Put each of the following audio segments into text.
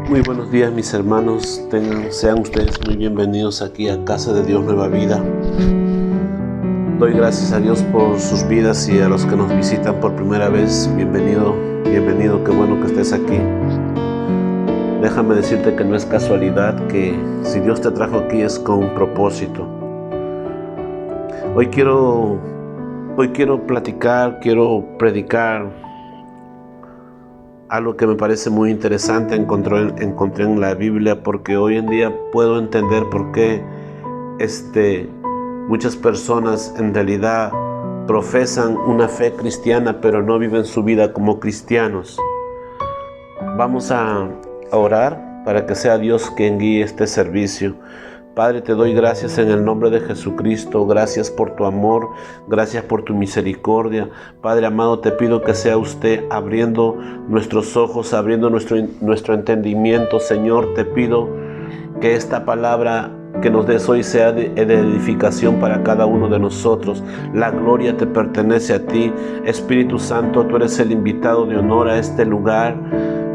Muy buenos días, mis hermanos. Sean ustedes muy bienvenidos aquí a Casa de Dios Nueva Vida. Doy gracias a Dios por sus vidas y a los que nos visitan por primera vez. Bienvenido, qué bueno que estés aquí. Déjame decirte que no es casualidad, que si Dios te trajo aquí es con un propósito. Hoy quiero platicar, quiero predicar algo que me parece muy interesante. Encontré en la Biblia, porque hoy en día puedo entender por qué muchas personas en realidad profesan una fe cristiana, pero no viven su vida como cristianos. Vamos a orar para que sea Dios quien guíe este servicio. Padre, te doy gracias en el nombre de Jesucristo. Gracias por tu amor, gracias por tu misericordia. Padre amado, te pido que sea usted abriendo nuestros ojos, abriendo nuestro entendimiento. Señor, te pido que esta palabra que nos des hoy sea de edificación para cada uno de nosotros. La gloria te pertenece a ti. Espíritu Santo, tú eres el invitado de honor a este lugar.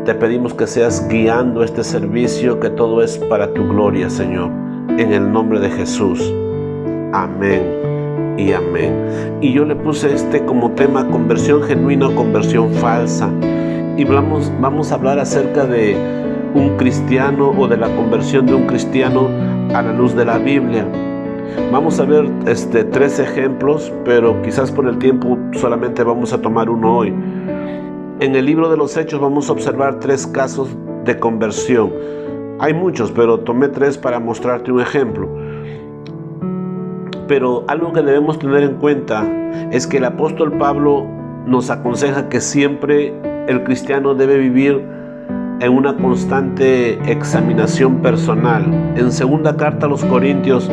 Te pedimos que seas guiando este servicio, que todo es para tu gloria, Señor. En el nombre de Jesús. Amén y amén. Y yo le puse como tema: conversión genuina o conversión falsa. Y vamos a hablar acerca de un cristiano, o de la conversión de un cristiano a la luz de la Biblia. Vamos a ver 3 ejemplos, pero quizás por el tiempo solamente vamos a tomar uno hoy. En el libro de los Hechos vamos a observar 3 casos de conversión. Hay muchos, pero tomé 3 para mostrarte un ejemplo. Pero algo que debemos tener en cuenta es que el apóstol Pablo nos aconseja que siempre el cristiano debe vivir en una constante examinación personal. En segunda carta a los Corintios,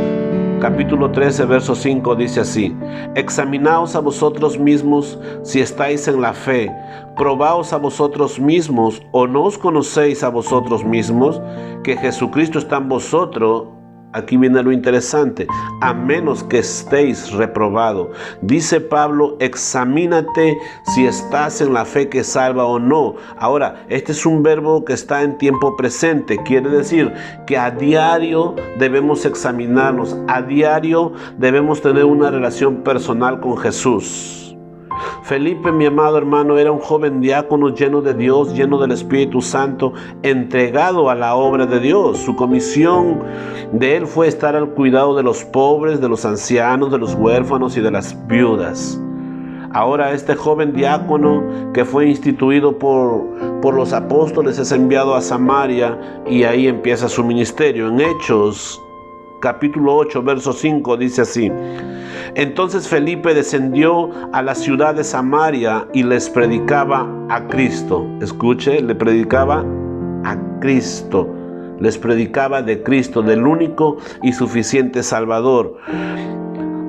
capítulo 13, verso 5, dice así: examinaos a vosotros mismos si estáis en la fe, probaos a vosotros mismos, o no os conocéis a vosotros mismos, que Jesucristo está en vosotros. Aquí viene lo interesante: a menos que estéis reprobado. Dice Pablo, examínate si estás en la fe que salva o no. Ahora, este es un verbo que está en tiempo presente. Quiere decir que a diario debemos examinarnos. A diario debemos tener una relación personal con Jesús. Felipe, mi amado hermano, era un joven diácono lleno de Dios, lleno del Espíritu Santo, entregado a la obra de Dios. Su comisión de él fue estar al cuidado de los pobres, de los ancianos, de los huérfanos y de las viudas. Ahora este joven diácono, que fue instituido por los apóstoles, es enviado a Samaria, y ahí empieza su ministerio. En Hechos capítulo 8, verso 5 dice así: entonces Felipe descendió a la ciudad de Samaria y les predicaba a Cristo. Escuche, le predicaba a Cristo. Les predicaba de Cristo, del único y suficiente Salvador.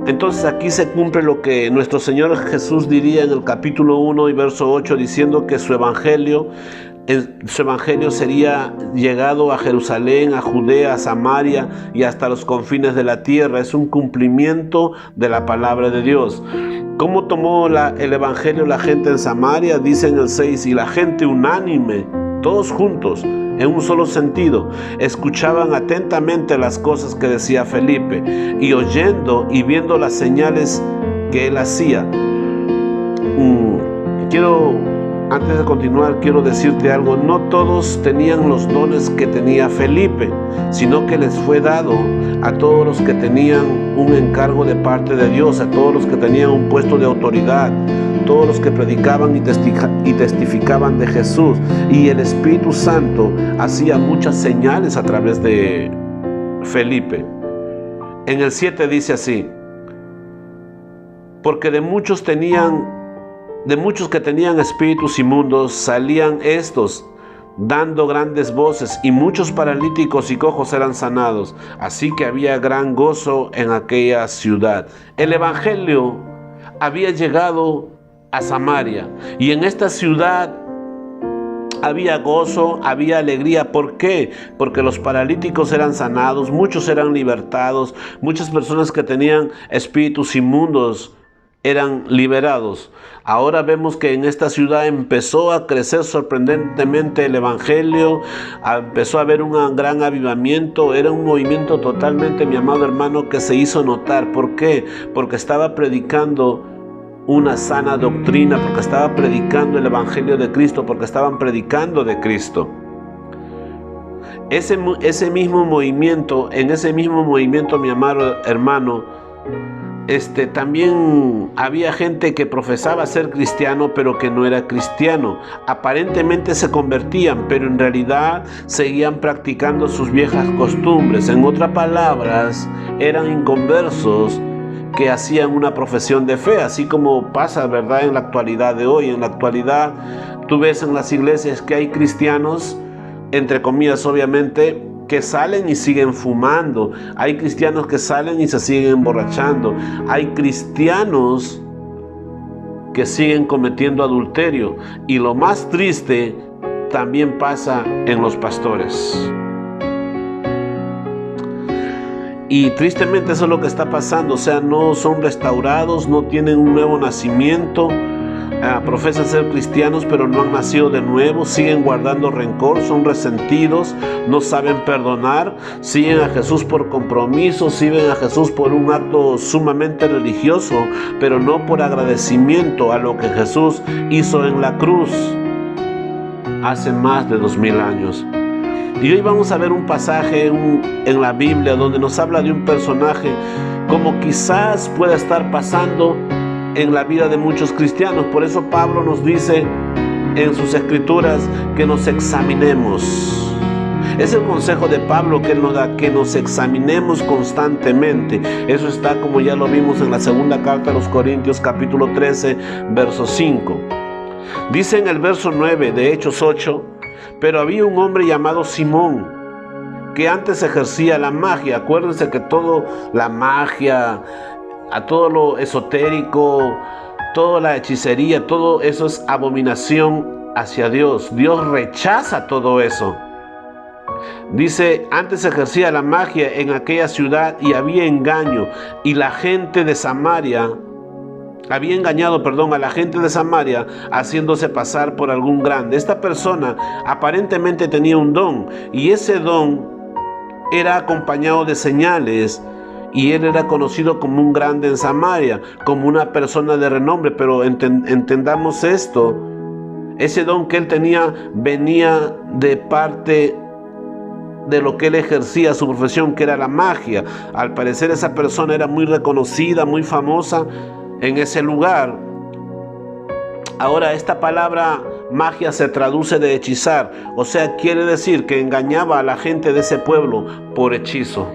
Entonces aquí se cumple lo que nuestro Señor Jesús diría en el capítulo 1 y verso 8, diciendo que su evangelio sería llegado a Jerusalén, a Judea, a Samaria y hasta los confines de la tierra. Es un cumplimiento de la palabra de Dios. ¿Cómo tomó el evangelio la gente en Samaria? Dice en el 6, y la gente unánime, todos juntos, en un solo sentido, escuchaban atentamente las cosas que decía Felipe, y oyendo y viendo las señales que él hacía. Antes de continuar, quiero decirte algo. No todos tenían los dones que tenía Felipe, sino que les fue dado a todos los que tenían un encargo de parte de Dios, a todos los que tenían un puesto de autoridad, todos los que predicaban y testificaban de Jesús. Y el Espíritu Santo hacía muchas señales a través de Felipe. En el 7 dice así: porque de muchos que tenían espíritus inmundos salían estos, dando grandes voces, y muchos paralíticos y cojos eran sanados. Así que había gran gozo en aquella ciudad. El evangelio había llegado a Samaria, y en esta ciudad había gozo, había alegría. ¿Por qué? Porque los paralíticos eran sanados, muchos eran libertados, muchas personas que tenían espíritus inmundos eran liberados. Ahora vemos que en esta ciudad empezó a crecer sorprendentemente el evangelio, empezó a haber un gran avivamiento. Era un movimiento totalmente, mi amado hermano, que se hizo notar. ¿Por qué? Porque estaba predicando una sana doctrina, porque estaba predicando el evangelio de Cristo, porque estaban predicando de Cristo. Ese mismo movimiento, mi amado hermano, también había gente que profesaba ser cristiano, pero que no era cristiano. Aparentemente se convertían, pero en realidad seguían practicando sus viejas costumbres. En otras palabras, eran inconversos que hacían una profesión de fe, así como pasa, ¿verdad?, en la actualidad de hoy. En la actualidad, tú ves en las iglesias que hay cristianos, entre comillas, obviamente, que salen y siguen fumando. Hay cristianos que salen y se siguen emborrachando. Hay cristianos que siguen cometiendo adulterio. Y lo más triste también pasa en los pastores. Y tristemente eso es lo que está pasando. O sea, no son restaurados, no tienen un nuevo nacimiento. Profesan ser cristianos, pero no han nacido de nuevo, siguen guardando rencor, son resentidos, no saben perdonar, siguen a Jesús por compromiso, siguen a Jesús por un acto sumamente religioso, pero no por agradecimiento a lo que Jesús hizo en la cruz hace más de 2000 años. Y hoy vamos a ver un pasaje en la Biblia donde nos habla de un personaje como quizás pueda estar pasando en la vida de muchos cristianos. Por eso Pablo nos dice en sus escrituras que nos examinemos. Es el consejo de Pablo que él nos da, que nos examinemos constantemente. Eso está, como ya lo vimos, en la segunda carta a los Corintios, capítulo 13, verso 5. Dice en el verso 9 de Hechos 8: pero había un hombre llamado Simón, que antes ejercía la magia. Acuérdense que toda la magia, a todo lo esotérico, toda la hechicería, todo eso es abominación hacia Dios. Dios rechaza todo eso. Dice, antes ejercía la magia en aquella ciudad y había engaño, y la gente de Samaria, había engañado, a la gente de Samaria, haciéndose pasar por algún grande. Esta persona aparentemente tenía un don, y ese don era acompañado de señales. Y él era conocido como un grande en Samaria, como una persona de renombre. Pero entendamos esto: ese don que él tenía venía de parte de lo que él ejercía, su profesión, que era la magia. Al parecer esa persona era muy reconocida, muy famosa en ese lugar. Ahora, esta palabra magia se traduce de hechizar, o sea, quiere decir que engañaba a la gente de ese pueblo por hechizo.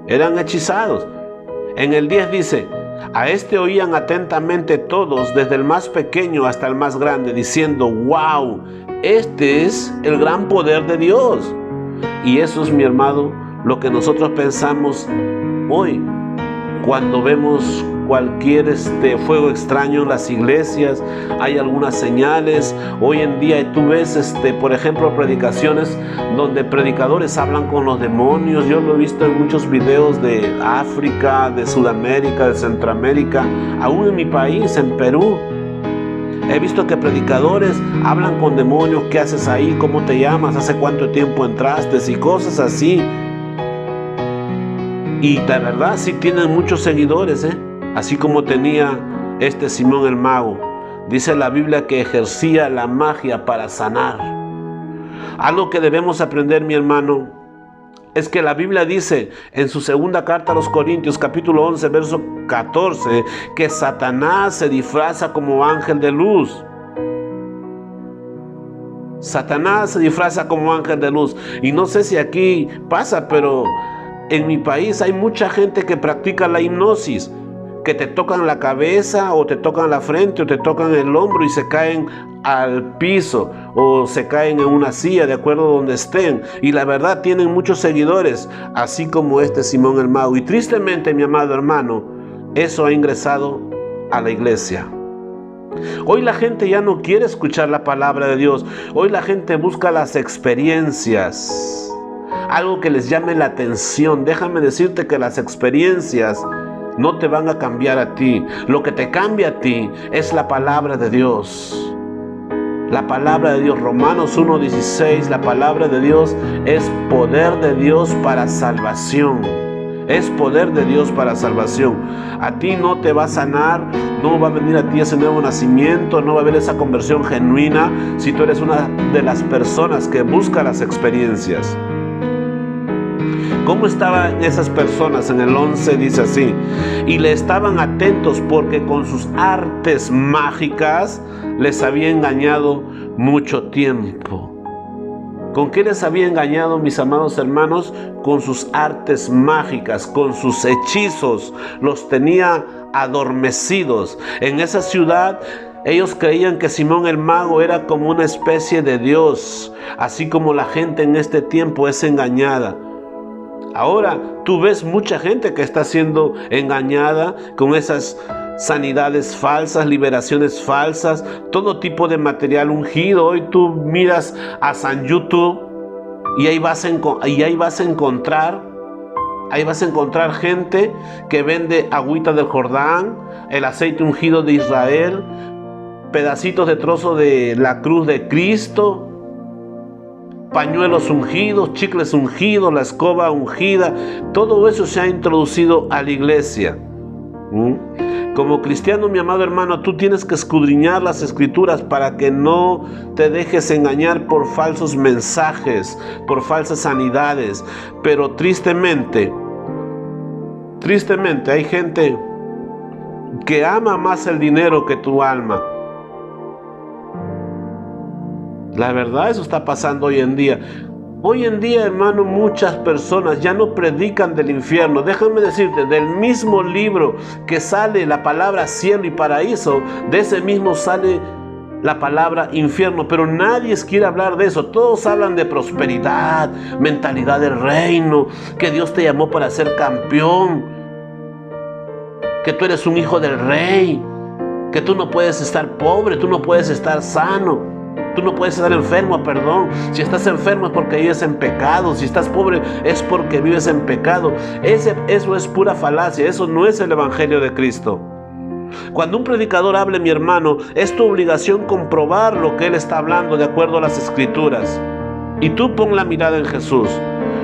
Eran hechizados. En el 10 dice: a este oían atentamente todos, desde el más pequeño hasta el más grande, diciendo: wow, este es el gran poder de Dios. Y eso es, mi hermano, lo que nosotros pensamos hoy cuando vemos cualquier fuego extraño en las iglesias. Hay algunas señales. Hoy en día tú ves, por ejemplo, predicaciones donde predicadores hablan con los demonios. Yo lo he visto en muchos videos de África, de Sudamérica, de Centroamérica, aún en mi país, en Perú. He visto que predicadores hablan con demonios. ¿Qué haces ahí? ¿Cómo te llamas? ¿Hace cuánto tiempo entraste? Y cosas así. Y la verdad sí tienen muchos seguidores, así como tenía Simón el mago. Dice la Biblia que ejercía la magia para sanar. Algo que debemos aprender, mi hermano, es que la Biblia dice en su segunda carta a los Corintios, capítulo 11, verso 14, que Satanás se disfraza como ángel de luz. Satanás se disfraza como ángel de luz. Y no sé si aquí pasa, pero en mi país hay mucha gente que practica la hipnosis, que te tocan la cabeza o te tocan la frente o te tocan el hombro y se caen al piso o se caen en una silla, de acuerdo a donde estén. Y la verdad tienen muchos seguidores, así como Simón el mago. Y tristemente, mi amado hermano, eso ha ingresado a la iglesia. Hoy la gente ya no quiere escuchar la palabra de Dios. Hoy la gente busca las experiencias, algo que les llame la atención. Déjame decirte que las experiencias no te van a cambiar a ti. Lo que te cambia a ti es la palabra de Dios. La palabra de Dios, Romanos 1:16, la palabra de Dios es poder de Dios para salvación. Es poder de Dios para salvación. A ti no te va a sanar, no va a venir a ti ese nuevo nacimiento, no va a haber esa conversión genuina si tú eres una de las personas que busca las experiencias. ¿Cómo estaban esas personas? En el 11 dice así: y le estaban atentos porque con sus artes mágicas les había engañado mucho tiempo. ¿Con qué les había engañado, mis amados hermanos? Con sus artes mágicas, con sus hechizos. Los tenía adormecidos. En esa ciudad ellos creían que Simón el mago era como una especie de Dios, así como la gente en este tiempo es engañada. Ahora tú ves mucha gente que está siendo engañada con esas sanidades falsas, liberaciones falsas, todo tipo de material ungido. Hoy tú miras a San YouTube y ahí vas a encontrar gente que vende agüita del Jordán, el aceite ungido de Israel, pedacitos de trozo de la cruz de Cristo, pañuelos ungidos, chicles ungidos, la escoba ungida. Todo eso se ha introducido a la iglesia. Como cristiano, mi amado hermano, tú tienes que escudriñar las escrituras para que no te dejes engañar por falsos mensajes, por falsas sanidades. Pero tristemente hay gente que ama más el dinero que tu alma. La verdad, eso está pasando hoy en día. Hoy en día, hermano, muchas personas ya no predican del infierno. Déjame decirte, del mismo libro que sale la palabra cielo y paraíso, de ese mismo sale la palabra infierno. Pero nadie quiere hablar de eso. Todos hablan de prosperidad, mentalidad del reino, que Dios te llamó para ser campeón, que tú eres un hijo del rey, que tú no puedes estar pobre, tú no puedes estar sano. Tú no puedes estar enfermo, perdón. Si estás enfermo es porque vives en pecado. Si estás pobre es porque vives en pecado. Eso es pura falacia. Eso no es el Evangelio de Cristo. Cuando un predicador hable, mi hermano, es tu obligación comprobar lo que él está hablando de acuerdo a las Escrituras. Y tú pon la mirada en Jesús.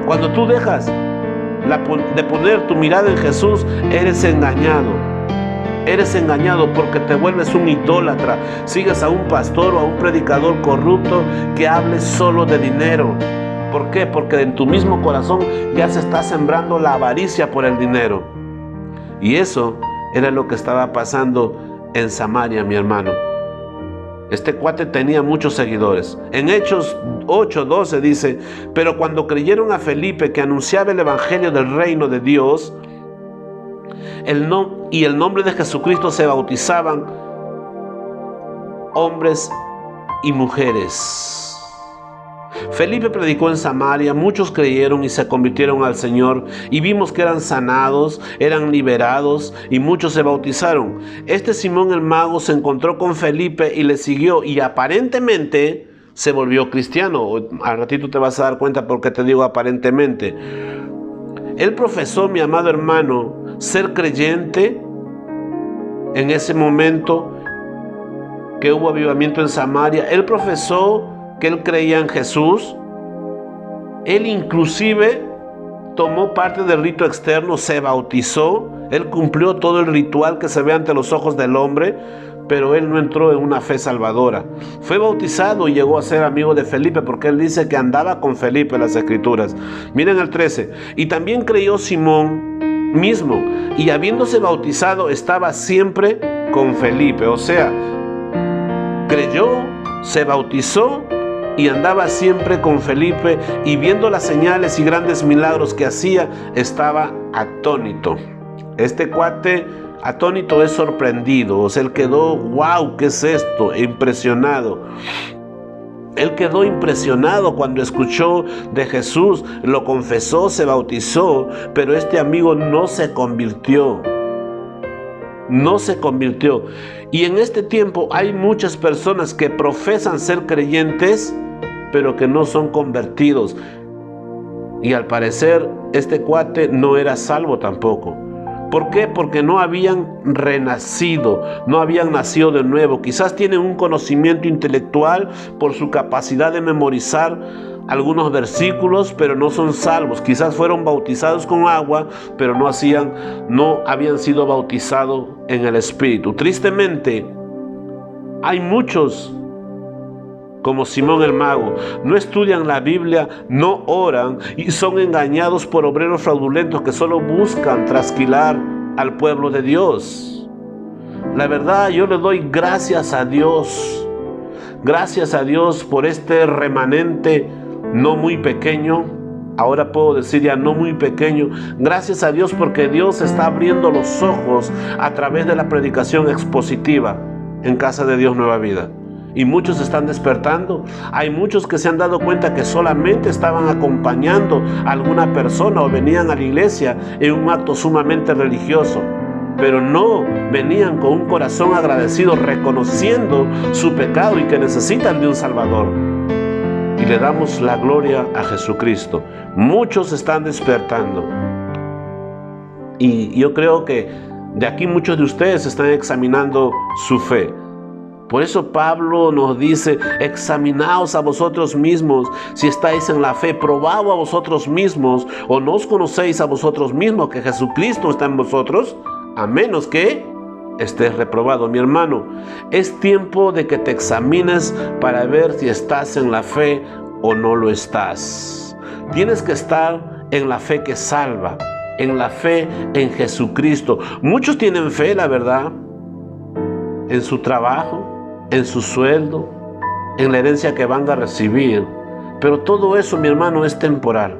Cuando tú dejas de poner tu mirada en Jesús, eres engañado. Eres engañado porque te vuelves un idólatra. Sigues a un pastor o a un predicador corrupto que hable solo de dinero. ¿Por qué? Porque en tu mismo corazón ya se está sembrando la avaricia por el dinero. Y eso era lo que estaba pasando en Samaria, mi hermano. Este cuate tenía muchos seguidores. En Hechos 8:12 dice: pero cuando creyeron a Felipe, que anunciaba el evangelio del reino de Dios, y el nombre de Jesucristo, se bautizaban hombres y mujeres. Felipe predicó en Samaria, muchos creyeron y se convirtieron al Señor, y vimos que eran sanados, eran liberados, y muchos se bautizaron. Este Simón el mago se encontró con Felipe y le siguió, y aparentemente se volvió cristiano. Al ratito te vas a dar cuenta por qué te digo aparentemente. Él profesó, mi amado hermano, ser creyente en ese momento que hubo avivamiento en Samaria. Él profesó que él creía en Jesús. Él inclusive tomó parte del rito externo, se bautizó. Él cumplió todo el ritual que se ve ante los ojos del hombre, pero él no entró en una fe salvadora. Fue bautizado y llegó a ser amigo de Felipe, porque él dice que andaba con Felipe en las Escrituras. Miren el 13. Y también creyó Simón mismo, y habiéndose bautizado estaba siempre con Felipe. O sea, creyó, se bautizó y andaba siempre con Felipe, y viendo las señales y grandes milagros que hacía, estaba atónito. Este cuate atónito es sorprendido. O sea, él quedó, wow, ¿qué es esto? Impresionado. Él quedó impresionado cuando escuchó de Jesús, lo confesó, se bautizó, pero este amigo no se convirtió. No se convirtió. Y en este tiempo hay muchas personas que profesan ser creyentes, pero que no son convertidos. Y al parecer este cuate no era salvo tampoco. ¿Por qué? Porque no habían renacido, no habían nacido de nuevo. Quizás tienen un conocimiento intelectual por su capacidad de memorizar algunos versículos, pero no son salvos. Quizás fueron bautizados con agua, pero no habían sido bautizados en el Espíritu. Tristemente, hay muchos como Simón el Mago, no estudian la Biblia, no oran y son engañados por obreros fraudulentos que solo buscan trasquilar al pueblo de Dios. La verdad, yo le doy gracias a Dios por este remanente no muy pequeño. Ahora puedo decir ya no muy pequeño. Gracias a Dios porque Dios está abriendo los ojos a través de la predicación expositiva en Casa de Dios Nueva Vida. Y muchos están despertando. Hay muchos que se han dado cuenta que solamente estaban acompañando a alguna persona o venían a la iglesia en un acto sumamente religioso, pero no venían con un corazón agradecido, reconociendo su pecado y que necesitan de un Salvador. Y le damos la gloria a Jesucristo. Muchos están despertando. Y yo creo que de aquí muchos de ustedes están examinando su fe. Por eso Pablo nos dice, examinaos a vosotros mismos si estáis en la fe, probaos a vosotros mismos, o no os conocéis a vosotros mismos que Jesucristo está en vosotros, a menos que estés reprobado. Mi hermano, es tiempo de que te examines para ver si estás en la fe o no lo estás. Tienes que estar en la fe que salva, en la fe en Jesucristo. Muchos tienen fe, la verdad, en su trabajo, en su sueldo, en la herencia que van a recibir. Pero todo eso, mi hermano, es temporal.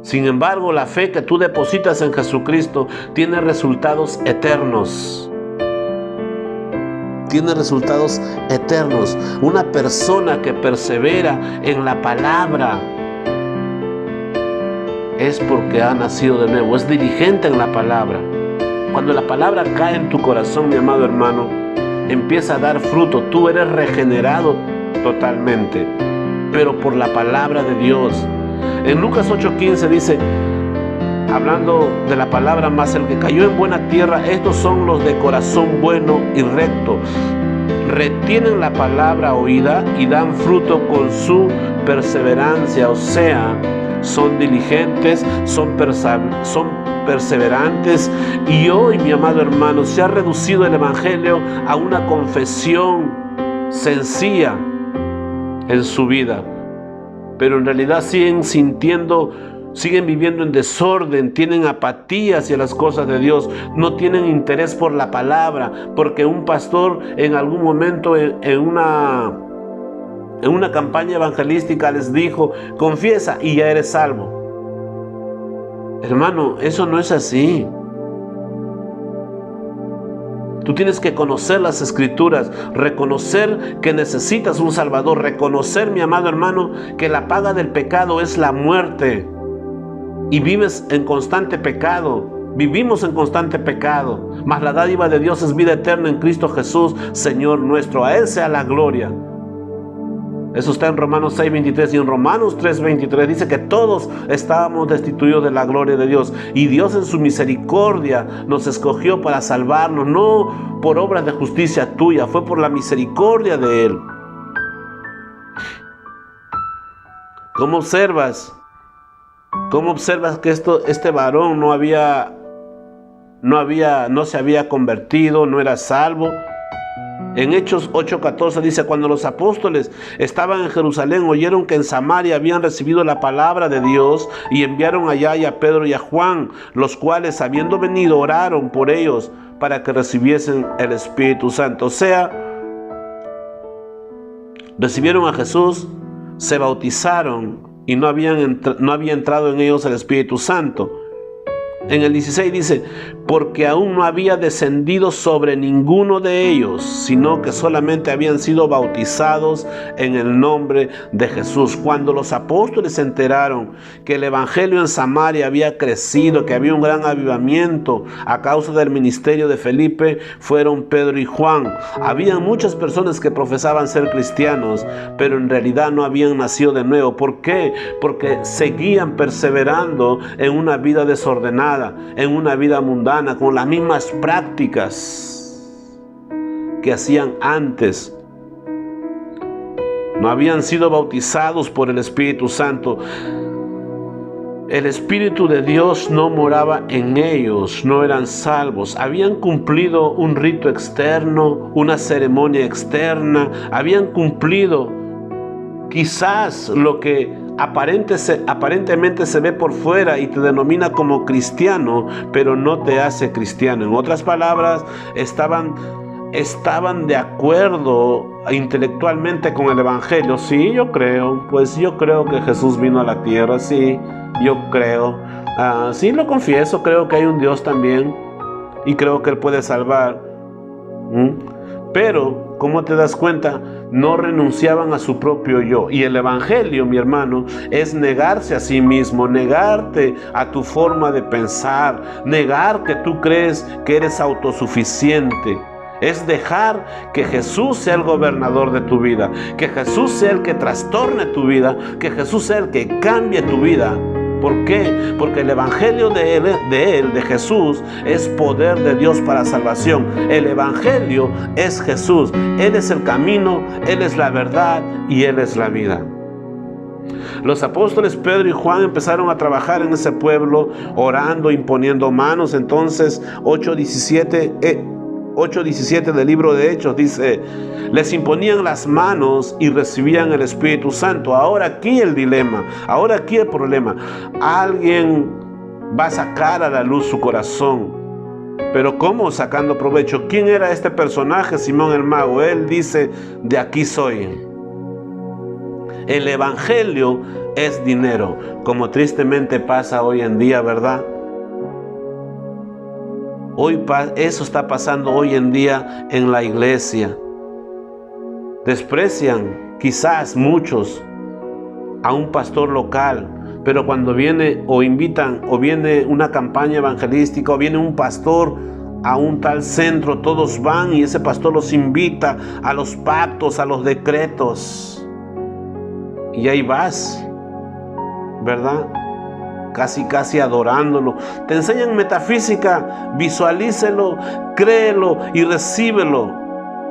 Sin embargo, la fe que tú depositas en Jesucristo tiene resultados eternos. Tiene resultados eternos. Una persona que persevera en la palabra es porque ha nacido de nuevo, es diligente en la palabra. Cuando la palabra cae en tu corazón, mi amado hermano, empieza a dar fruto. Tú eres regenerado totalmente, pero por la palabra de Dios. En Lucas 8:15 dice, hablando de la palabra, más el que cayó en buena tierra, estos son los de corazón bueno y recto. Retienen la palabra oída y dan fruto con su perseverancia, o sea, son diligentes, son perseverantes. Y hoy, mi amado hermano, se ha reducido el evangelio a una confesión sencilla en su vida, pero en realidad siguen viviendo en desorden, tienen apatía hacia las cosas de Dios, no tienen interés por la palabra, porque un pastor en algún momento en una campaña evangelística les dijo, confiesa y ya eres salvo. Hermano, eso no es así. Tú tienes que conocer las Escrituras, reconocer que necesitas un Salvador, reconocer, mi amado hermano, que la paga del pecado es la muerte. Y vives en constante pecado, vivimos en constante pecado, mas la dádiva de Dios es vida eterna en Cristo Jesús, Señor nuestro. A Él sea la gloria. Eso está en Romanos 6:23 y en Romanos 3:23 dice que todos estábamos destituidos de la gloria de Dios y Dios en su misericordia nos escogió para salvarnos, no por obras de justicia tuya, fue por la misericordia de Él. ¿Cómo observas que este varón no se había convertido, no era salvo? En Hechos 8:14 dice, cuando los apóstoles estaban en Jerusalén, oyeron que en Samaria habían recibido la palabra de Dios y enviaron allá a Pedro y a Juan, los cuales, habiendo venido, oraron por ellos para que recibiesen el Espíritu Santo. O sea, recibieron a Jesús, se bautizaron y no había entrado en ellos el Espíritu Santo. En el 16 dice, porque aún no había descendido sobre ninguno de ellos, sino que solamente habían sido bautizados en el nombre de Jesús. Cuando los apóstoles se enteraron que el evangelio en Samaria había crecido, que había un gran avivamiento a causa del ministerio de Felipe, fueron Pedro y Juan. Habían muchas personas que profesaban ser cristianos, pero en realidad no habían nacido de nuevo. ¿Por qué? Porque seguían perseverando en una vida desordenada, en una vida mundana, con las mismas prácticas que hacían antes. No habían sido bautizados por el Espíritu Santo. El Espíritu de Dios no moraba en ellos, no eran salvos. Habían cumplido un rito externo, una ceremonia externa, habían cumplido quizás lo que aparentemente se ve por fuera y te denomina como cristiano, pero no te hace cristiano. En otras palabras, estaban de acuerdo intelectualmente con el evangelio. Sí, yo creo que Jesús vino a la tierra. Sí, yo creo. Sí, lo confieso, creo que hay un Dios también y creo que Él puede salvar. Pero, ¿cómo te das cuenta? No renunciaban a su propio yo. Y el evangelio, mi hermano, es negarse a sí mismo, negarte a tu forma de pensar, negar que tú crees que eres autosuficiente. Es dejar que Jesús sea el gobernador de tu vida, que Jesús sea el que trastorne tu vida, que Jesús sea el que cambie tu vida. ¿Por qué? Porque el evangelio de Jesús es poder de Dios para salvación. El evangelio es Jesús. Él es el camino, Él es la verdad y Él es la vida. Los apóstoles Pedro y Juan empezaron a trabajar en ese pueblo, orando, imponiendo manos. Entonces, 8:17 del libro de Hechos dice: les imponían las manos y recibían el Espíritu Santo. Ahora aquí el dilema, ahora aquí el problema. Alguien va a sacar a la luz su corazón. Pero ¿cómo? Sacando provecho. ¿Quién era este personaje? Simón el mago. Él dice: de aquí soy. El evangelio es dinero, como tristemente pasa hoy en día, ¿verdad? Eso está pasando hoy en día en la iglesia. Desprecian quizás muchos a un pastor local, pero cuando viene o invitan o viene una campaña evangelística o viene un pastor a un tal centro, todos van y ese pastor los invita a los pactos, a los decretos. Y ahí vas, ¿verdad? Casi adorándolo. Te enseñan metafísica, visualícelo, créelo y recíbelo.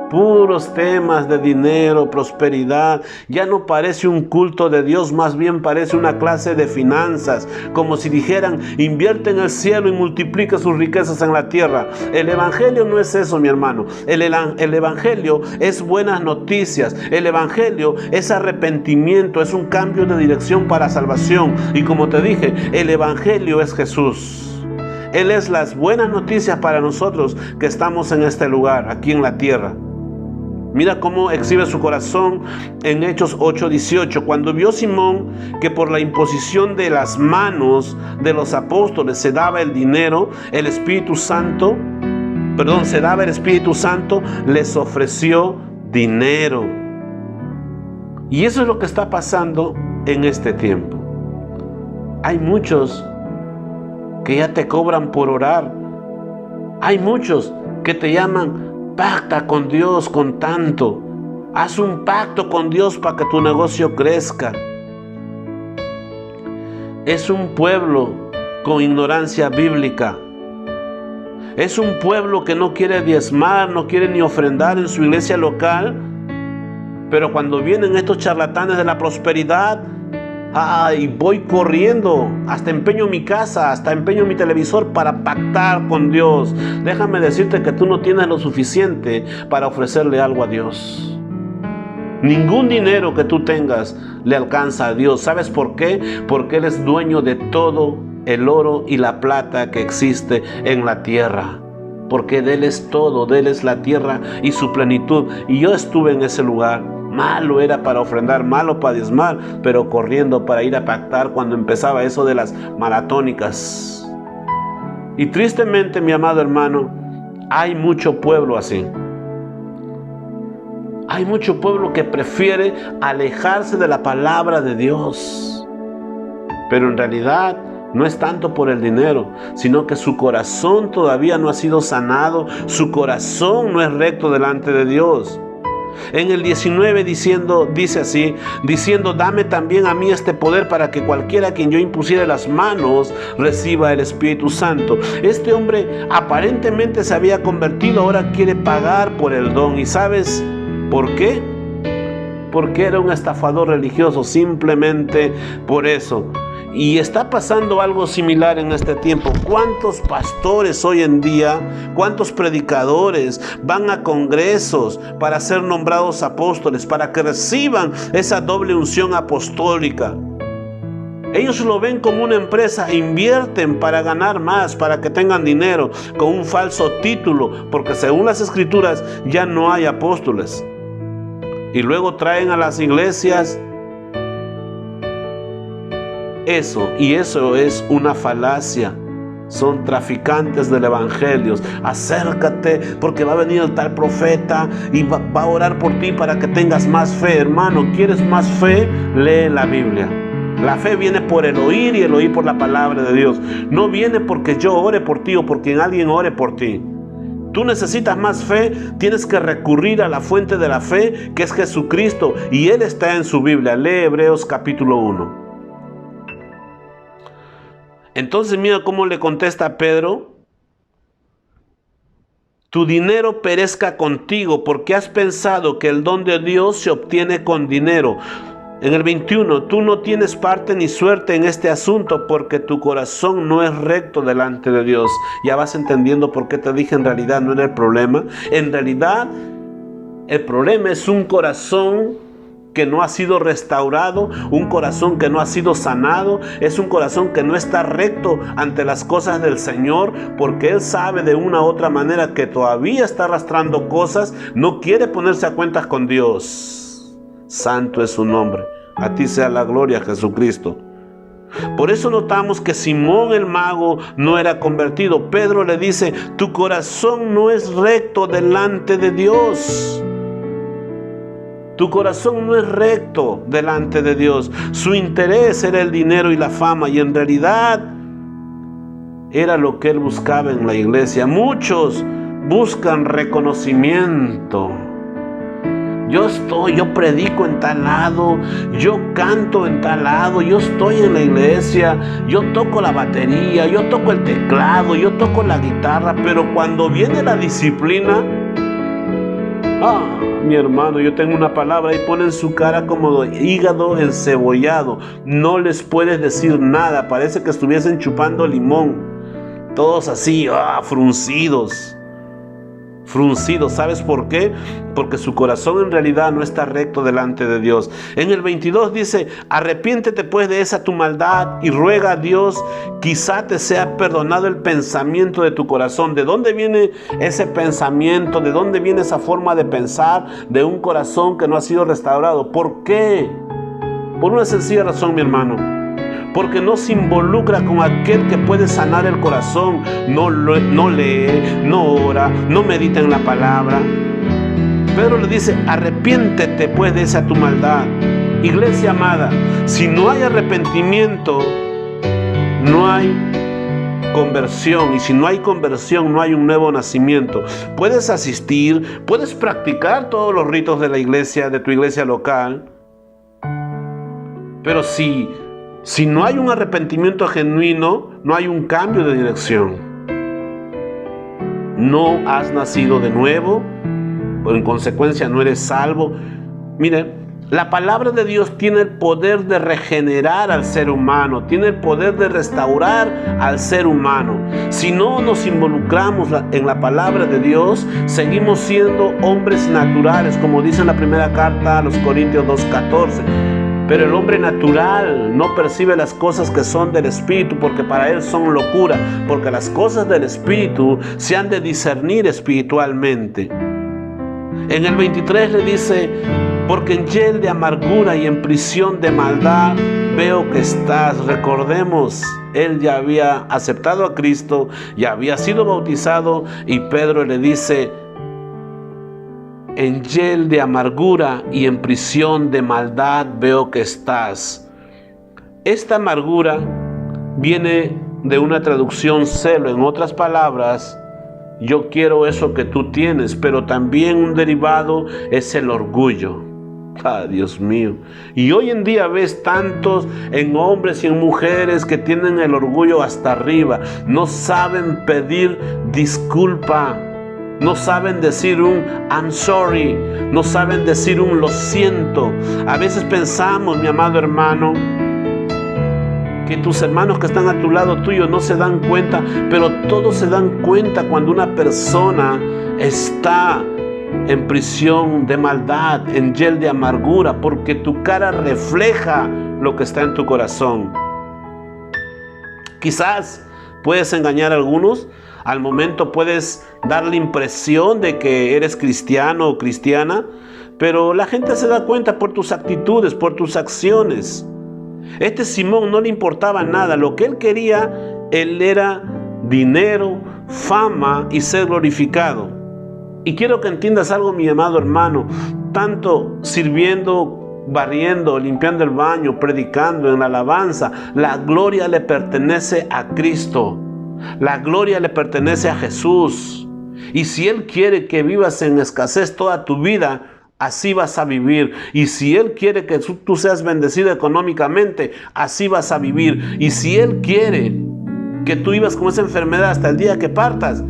Puros temas de dinero, prosperidad. Ya no parece un culto de Dios, más bien parece una clase de finanzas, como si dijeran: invierte en el cielo y multiplica sus riquezas en la tierra. El evangelio no es eso, mi hermano. El evangelio es buenas noticias. El evangelio es arrepentimiento, es un cambio de dirección para salvación. Y como te dije, el evangelio es Jesús. Él es las buenas noticias para nosotros que estamos en este lugar, aquí en la tierra. Mira cómo exhibe su corazón en Hechos 8:18. Cuando vio Simón que por la imposición de las manos de los apóstoles se daba el dinero, se daba el Espíritu Santo, les ofreció dinero. Y eso es lo que está pasando en este tiempo. Hay muchos que ya te cobran por orar. Hay muchos que te llaman: pacta con Dios con tanto. Haz un pacto con Dios para que tu negocio crezca. Es un pueblo con ignorancia bíblica. Es un pueblo que no quiere diezmar, no quiere ni ofrendar en su iglesia local. Pero cuando vienen estos charlatanes de la prosperidad, voy corriendo, hasta empeño mi casa, hasta empeño mi televisor para pactar con Dios. Déjame decirte que tú no tienes lo suficiente para ofrecerle algo a Dios. Ningún dinero que tú tengas le alcanza a Dios. ¿Sabes por qué? Porque Él es dueño de todo el oro y la plata que existe en la tierra. Porque de Él es todo, de Él es la tierra y su plenitud. Y yo estuve en ese lugar. Malo era para ofrendar, malo para diezmar, pero corriendo para ir a pactar cuando empezaba eso de las maratónicas. Y tristemente, mi amado hermano, hay mucho pueblo así. Hay mucho pueblo que prefiere alejarse de la palabra de Dios. Pero en realidad no es tanto por el dinero, sino que su corazón todavía no ha sido sanado. Su corazón no es recto delante de Dios. En el 19 dice así, diciendo: dame también a mí este poder para que cualquiera a quien yo impusiere las manos reciba el Espíritu Santo. Este hombre aparentemente se había convertido, ahora quiere pagar por el don. ¿Y sabes por qué? Porque era un estafador religioso, simplemente por eso. Y está pasando algo similar en este tiempo. ¿Cuántos pastores hoy en día, cuántos predicadores van a congresos para ser nombrados apóstoles, para que reciban esa doble unción apostólica? Ellos lo ven como una empresa, invierten para ganar más, para que tengan dinero, con un falso título, porque según las Escrituras ya no hay apóstoles. Y luego traen a las iglesias eso es una falacia. Son traficantes del evangelio. Acércate porque va a venir el tal profeta y va a orar por ti para que tengas más fe. Hermano, ¿quieres más fe? Lee la Biblia. La fe viene por el oír y el oír por la palabra de Dios. No viene porque yo ore por ti o porque alguien ore por ti. Tú necesitas más fe, tienes que recurrir a la fuente de la fe, que es Jesucristo, y Él está en su Biblia. Lee Hebreos capítulo 1. Entonces mira cómo le contesta Pedro: tu dinero perezca contigo, porque has pensado que el don de Dios se obtiene con dinero. En el 21, tú no tienes parte ni suerte en este asunto, porque tu corazón no es recto delante de Dios. Ya vas entendiendo por qué te dije en realidad no era el problema. En realidad el problema es un corazón que no ha sido restaurado, un corazón que no ha sido sanado, es un corazón que no está recto ante las cosas del Señor, porque Él sabe de una u otra manera que todavía está arrastrando cosas, no quiere ponerse a cuentas con Dios. Santo es su nombre, a ti sea la gloria, Jesucristo. Por eso notamos que Simón el mago no era convertido. Pedro le dice: tu corazón no es recto delante de Dios. Tu corazón no es recto delante de Dios. Su interés era el dinero y la fama, y en realidad era lo que él buscaba en la iglesia. Muchos buscan reconocimiento. Yo predico en tal lado, yo canto en tal lado, yo estoy en la iglesia, yo toco la batería, yo toco el teclado, yo toco la guitarra, pero cuando viene la disciplina, mi hermano, yo tengo una palabra y ponen su cara como hígado encebollado. No les puedes decir nada, parece que estuviesen chupando limón. Todos así, fruncidos. ¿Sabes por qué? Porque su corazón en realidad no está recto delante de Dios. En el 22 dice: arrepiéntete pues de esa tu maldad y ruega a Dios, quizá te sea perdonado el pensamiento de tu corazón. ¿De dónde viene ese pensamiento? ¿De dónde viene esa forma de pensar de un corazón que no ha sido restaurado? ¿Por qué? Por una sencilla razón, mi hermano. Porque no se involucra con aquel que puede sanar el corazón. No lee, no ora, no medita en la palabra. Pedro le dice: arrepiéntete pues de esa tu maldad. Iglesia amada, si no hay arrepentimiento, no hay conversión, y si no hay conversión, no hay un nuevo nacimiento. Puedes asistir, puedes practicar todos los ritos de la iglesia, de tu iglesia local, pero si no hay un arrepentimiento genuino, no hay un cambio de dirección. No has nacido de nuevo, en consecuencia no eres salvo. Miren, la palabra de Dios tiene el poder de regenerar al ser humano, tiene el poder de restaurar al ser humano. Si no nos involucramos en la palabra de Dios, seguimos siendo hombres naturales, como dice en la primera carta a los Corintios 2:14. Pero el hombre natural no percibe las cosas que son del Espíritu, porque para él son locura, porque las cosas del Espíritu se han de discernir espiritualmente. En el 23 le dice: porque en hiel de amargura y en prisión de maldad veo que estás. Recordemos, él ya había aceptado a Cristo, ya había sido bautizado, y Pedro le dice: en hiel de amargura y en prisión de maldad veo que estás. Esta amargura viene de una traducción celo. En otras palabras, yo quiero eso que tú tienes, pero también un derivado es el orgullo. Dios mío. Y hoy en día ves tantos en hombres y en mujeres que tienen el orgullo hasta arriba. No saben pedir disculpa. No saben decir un I'm sorry. No saben decir un lo siento. A veces pensamos, mi amado hermano, que tus hermanos que están a tu lado tuyo no se dan cuenta, pero todos se dan cuenta cuando una persona está en prisión de maldad, en hiel de amargura, porque tu cara refleja lo que está en tu corazón. Quizás puedes engañar a algunos, al momento puedes dar la impresión de que eres cristiano o cristiana, pero la gente se da cuenta por tus actitudes, por tus acciones. Este Simón no le importaba nada. Lo que él quería, él era dinero, fama y ser glorificado. Y quiero que entiendas algo, mi amado hermano. Tanto sirviendo, barriendo, limpiando el baño, predicando, en la alabanza, la gloria le pertenece a Cristo. La gloria le pertenece a Jesús. Y si Él quiere que vivas en escasez toda tu vida, así vas a vivir. Y si Él quiere que tú seas bendecido económicamente, así vas a vivir. Y si Él quiere que tú vivas con esa enfermedad hasta el día que partas,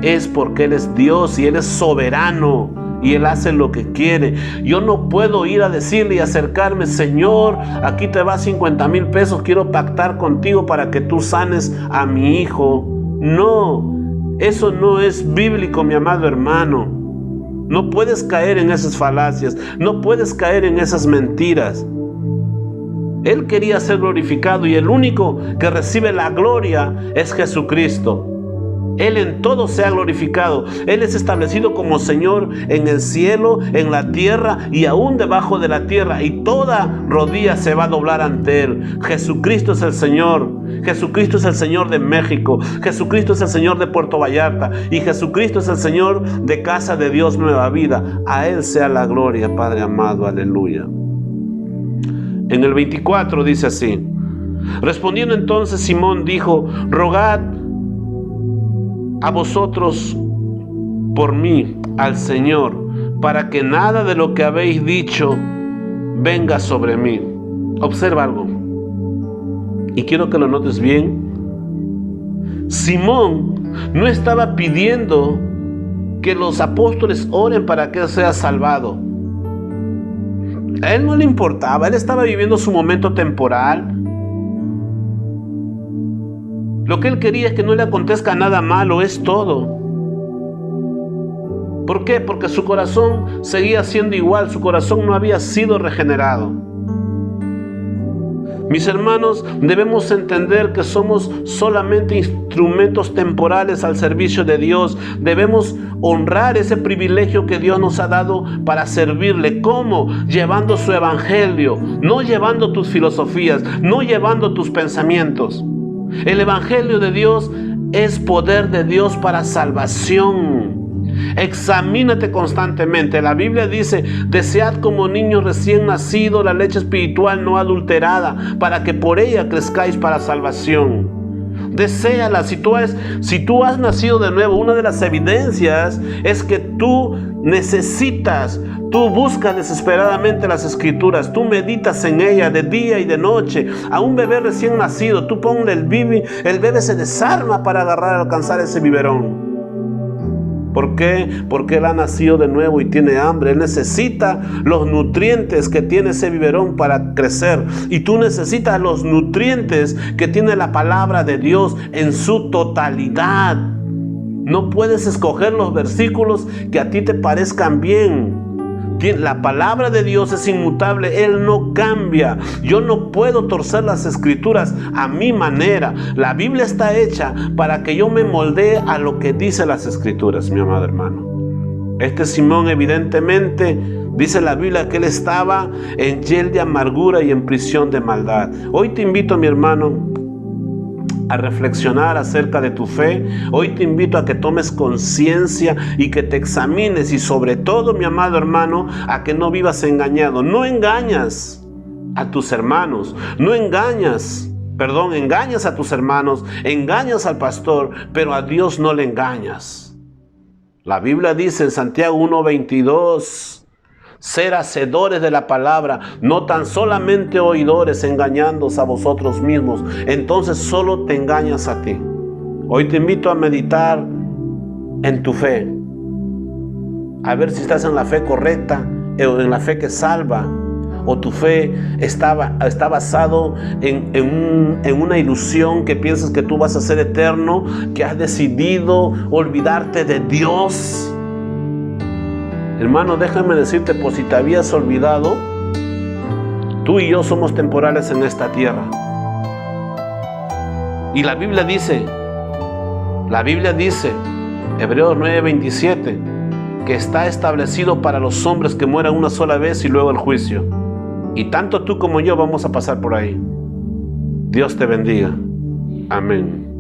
es porque Él es Dios y Él es soberano y Él hace lo que quiere. Yo no puedo ir a decirle y acercarme: Señor, aquí te va 50,000 pesos, quiero pactar contigo para que tú sanes a mi hijo. No, eso no es bíblico, mi amado hermano. No puedes caer en esas falacias, no puedes caer en esas mentiras. Él quería ser glorificado y el único que recibe la gloria es Jesucristo. Él en todo se ha glorificado. Él es establecido como Señor en el cielo, en la tierra y aún debajo de la tierra. Y toda rodilla se va a doblar ante Él. Jesucristo es el Señor. Jesucristo es el Señor de México. Jesucristo es el Señor de Puerto Vallarta. Y Jesucristo es el Señor de Casa de Dios Nueva Vida. A Él sea la gloria, Padre amado. Aleluya. En el 24 dice así: respondiendo entonces Simón dijo: rogad a vosotros por mí al Señor, para que nada de lo que habéis dicho venga sobre mí. Observa algo, y quiero que lo notes bien. Simón no estaba pidiendo que los apóstoles oren para que él sea salvado. A él no le importaba, él estaba viviendo su momento temporal. Lo que él quería es que no le acontezca nada malo, es todo. ¿Por qué? Porque su corazón seguía siendo igual, su corazón no había sido regenerado. Mis hermanos, debemos entender que somos solamente instrumentos temporales al servicio de Dios. Debemos honrar ese privilegio que Dios nos ha dado para servirle. ¿Cómo? Llevando su evangelio, no llevando tus filosofías, no llevando tus pensamientos. El evangelio de Dios es poder de Dios para salvación. Examínate constantemente. La Biblia dice: desead como niños recién nacidos la leche espiritual no adulterada, para que por ella crezcáis para salvación. Deséala. Si tú has nacido de nuevo, una de las evidencias es que tú buscas desesperadamente las Escrituras, tú meditas en ellas de día y de noche. A un bebé recién nacido, tú ponle el bebé se desarma para alcanzar ese biberón. ¿Por qué? Porque él ha nacido de nuevo y tiene hambre. Él necesita los nutrientes que tiene ese biberón para crecer. Y tú necesitas los nutrientes que tiene la palabra de Dios en su totalidad. No puedes escoger los versículos que a ti te parezcan bien. La palabra de Dios es inmutable, Él no cambia. Yo no puedo torcer las Escrituras a mi manera. La Biblia está hecha para que yo me moldee a lo que dice las Escrituras, mi amado hermano. Este Simón evidentemente Dice la Biblia que él estaba en hiel de amargura y en prisión de maldad. Hoy te invito, mi hermano, a reflexionar acerca de tu fe. Hoy te invito a que tomes conciencia y que te examines, y sobre todo, mi amado hermano, a que no vivas engañado. No engañas a tus hermanos, engañas a tus hermanos, engañas al pastor, pero a Dios no le engañas. La Biblia dice en Santiago 1:22, ser hacedores de la palabra, no tan solamente oidores, engañándoos a vosotros mismos. Entonces solo te engañas a ti. Hoy te invito a meditar en tu fe, a ver si estás en la fe correcta, en la fe que salva, o tu fe está basado en una ilusión que piensas que tú vas a ser eterno, que has decidido olvidarte de Dios. Hermano, déjame decirte, por si te habías olvidado, tú y yo somos temporales en esta tierra. Y la Biblia dice, Hebreos 9:27, que está establecido para los hombres que mueran una sola vez y luego el juicio. Y tanto tú como yo vamos a pasar por ahí. Dios te bendiga. Amén.